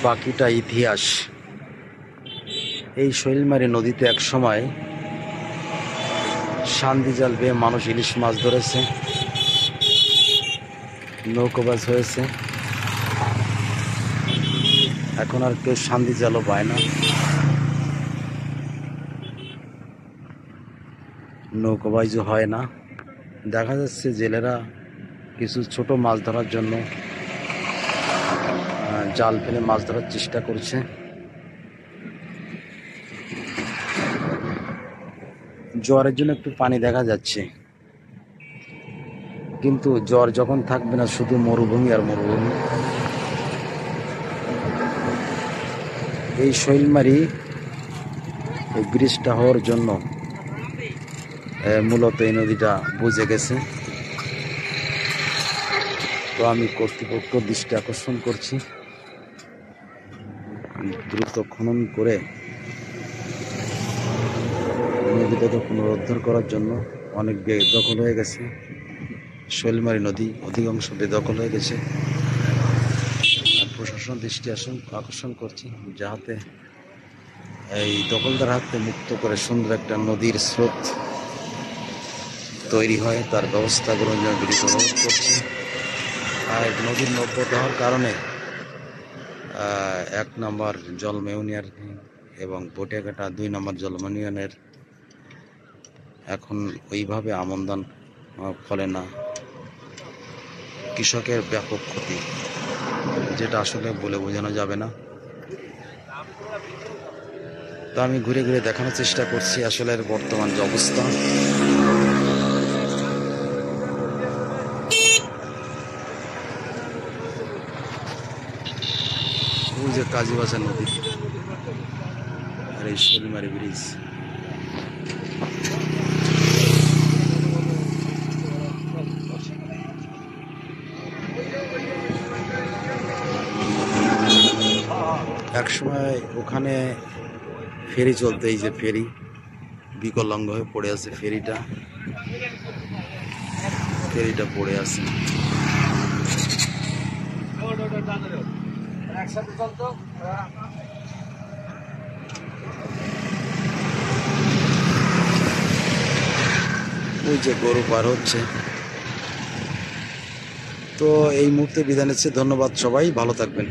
বাকিটা ইতিহাস। এই শৈলমারী নদীতে এক সময় শান্তি জাল বেয়ে মানুষ ইলিশ মাছ ধরেছে, নৌকোবাজ হয়েছে। এখন আর কেউ শান্তি জালও পায় না, নৌকোবাজও হয় না। দেখা যাচ্ছে জেলেরা কিছু ছোট মাছ ধরার জন্য জাল ফেলে মাছ ধরার চেষ্টা করছে। জ্বরের জন্য একটু পানি দেখা যাচ্ছে, কিন্তু জ্বর যখন থাকবে না, শুধু মরুভূমি আর মরুভূমি। এই শৈলমারী এই ব্রিজটা হওয়ার জন্য মূলত এই নদীটা বুঝে গেছে। তো আমি কর্তৃপক্ষ দৃষ্টি আকর্ষণ করছি, দ্রুত খনন করে নদীটাকে পুনরুদ্ধার করার জন্য। অনেক বেদখল হয়ে গেছে শৈলমারী নদী, অধিকাংশ বেদখল হয়ে গেছে। প্রশাসন দৃষ্টি আকর্ষণ করছি যাতে এই দখলদার হাতে মুক্ত করে সুন্দর একটা নদীর স্রোত তৈরি হয়, তার ব্যবস্থা গ্রহণ বিরত অনুরোধ করছি। আর নদীর নব্যতা হওয়ার কারণে 1 নম্বর জলম ইউনিয়ন এবং পটিয়াঘাটা 2 নম্বর জলম ইউনিয়নের এখন ওইভাবে আমদান ফলে না। কৃষকের ব্যাপক ক্ষতি, যেটা আসলে বলে বোঝানো যাবে না। তো আমি ঘুরে ঘুরে দেখানোর চেষ্টা করছি আসলে বর্তমান যে অবস্থা। ওই যে কাজীবাজার নদী আর এই শৈলমারী ব্রিজ। এক সময় ওখানে ফেরি চলতো, এই যে ফেরি বিকলাঙ্গ হয়ে পড়ে আছে, ফেরিটা পড়ে আছে। ওই যে গরু পার হচ্ছে। তো এই মুহূর্তে বিদায় নিচ্ছি, ধন্যবাদ সবাই, ভালো থাকবেন।